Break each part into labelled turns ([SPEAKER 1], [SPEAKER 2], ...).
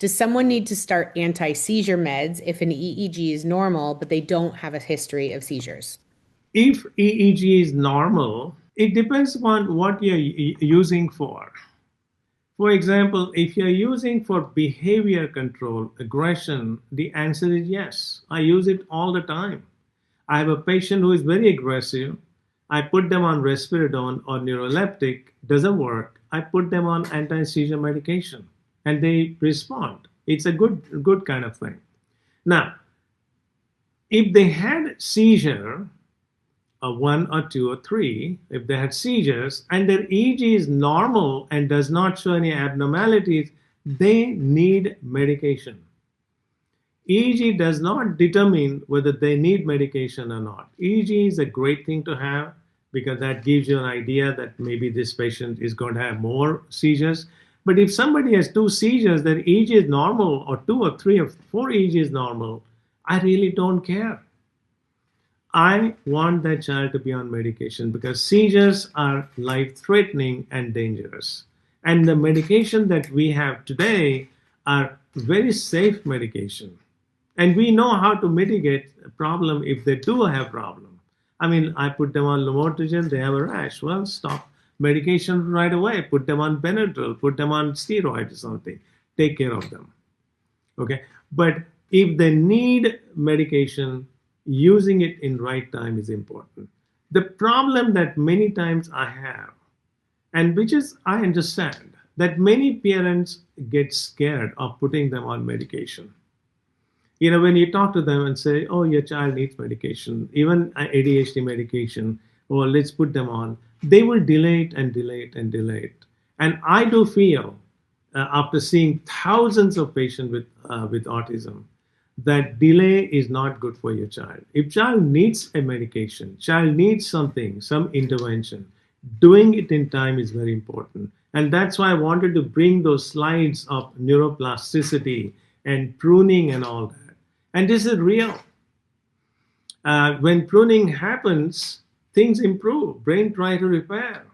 [SPEAKER 1] Does someone need to start anti-seizure meds if an EEG is normal, but they don't have a history of seizures?
[SPEAKER 2] If EEG is normal, it depends upon what you're using for. For example, if you're using for behavior control, aggression, the answer is yes. I use it all the time. I have a patient who is very aggressive. I put them on risperidone or neuroleptic, doesn't work. I put them on anti-seizure medication and they respond. It's a good kind of thing. Now, if they had seizure, one or two or three, if they had seizures and their EEG is normal and does not show any abnormalities, they need medication. EEG does not determine whether they need medication or not. EEG is a great thing to have because that gives you an idea that maybe this patient is going to have more seizures. But if somebody has two seizures, their EEG is normal, or two or three or four EEG is normal, I really don't care. I want that child to be on medication because seizures are life-threatening and dangerous. And the medication that we have today are very safe medication. And we know how to mitigate a problem if they do have problem. I mean, I put them on lamotrigine, they have a rash. Well, stop medication right away. Put them on Benadryl, put them on steroids or something. Take care of them. Okay? But if they need medication, using it in right time is important. The problem that many times I have, and which is I understand, that many parents get scared of putting them on medication. You know, when you talk to them and say, oh, your child needs medication, even ADHD medication, or let's put them on, they will delay it and delay it and delay it. And I do feel, after seeing thousands of patients with autism, that delay is not good for your child. If child needs a medication, child needs something, some intervention, doing it in time is very important. And that's why I wanted to bring those slides of neuroplasticity and pruning and all that. And this is real. When pruning happens, things improve. Brain try to repair.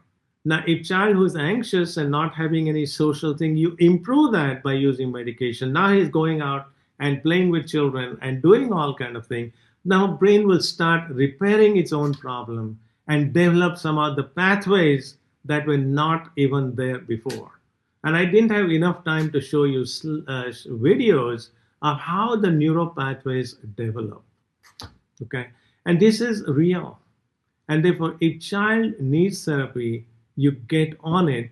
[SPEAKER 2] Now, if child who is anxious and not having any social thing, you improve that by using medication. Now he's going out and playing with children and doing all kind of thing. Now brain will start repairing its own problem and develop some of the pathways that were not even there before. And I didn't have enough time to show you videos of how the neural pathways develop. Okay, and this is real. And therefore, if child needs therapy, you get on it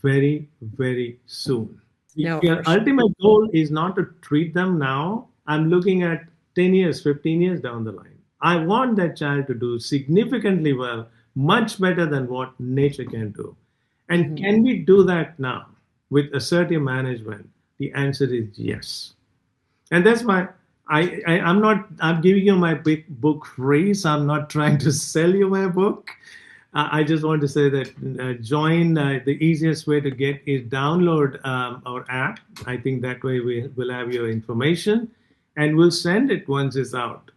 [SPEAKER 2] very, very soon.
[SPEAKER 1] No,
[SPEAKER 2] Your
[SPEAKER 1] for sure.
[SPEAKER 2] ultimate goal is not to treat them now. I'm looking at 10 years, 15 years down the line. I want that child to do significantly well, much better than what nature can do. And can we do that now with assertive management? The answer is yes. And that's why I'm giving you my big book free, so I'm not trying to sell you my book. I just want to say that join, the easiest way to get is download our app. I think that way we will have your information and we'll send it once it's out.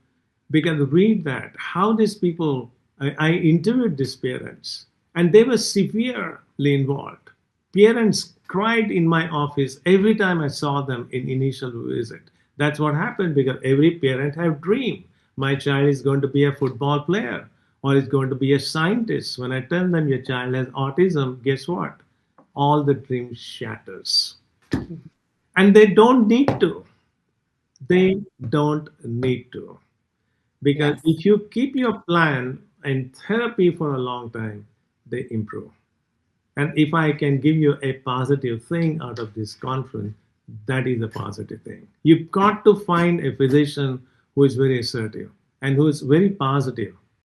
[SPEAKER 2] Because read that, how these people, I interviewed these parents and they were severely involved. Parents cried in my office every time I saw them in initial visit. That's what happened because every parent have dream. My child is going to be a football player or is going to be a scientist. When I tell them your child has autism, guess what? All the dreams shatters. And they don't need to. They don't need to. Because if you keep your plan and therapy for a long time, they improve. And if I can give you a positive thing out of this conference, that is a positive thing. You've got to find a physician who is very assertive and who is very positive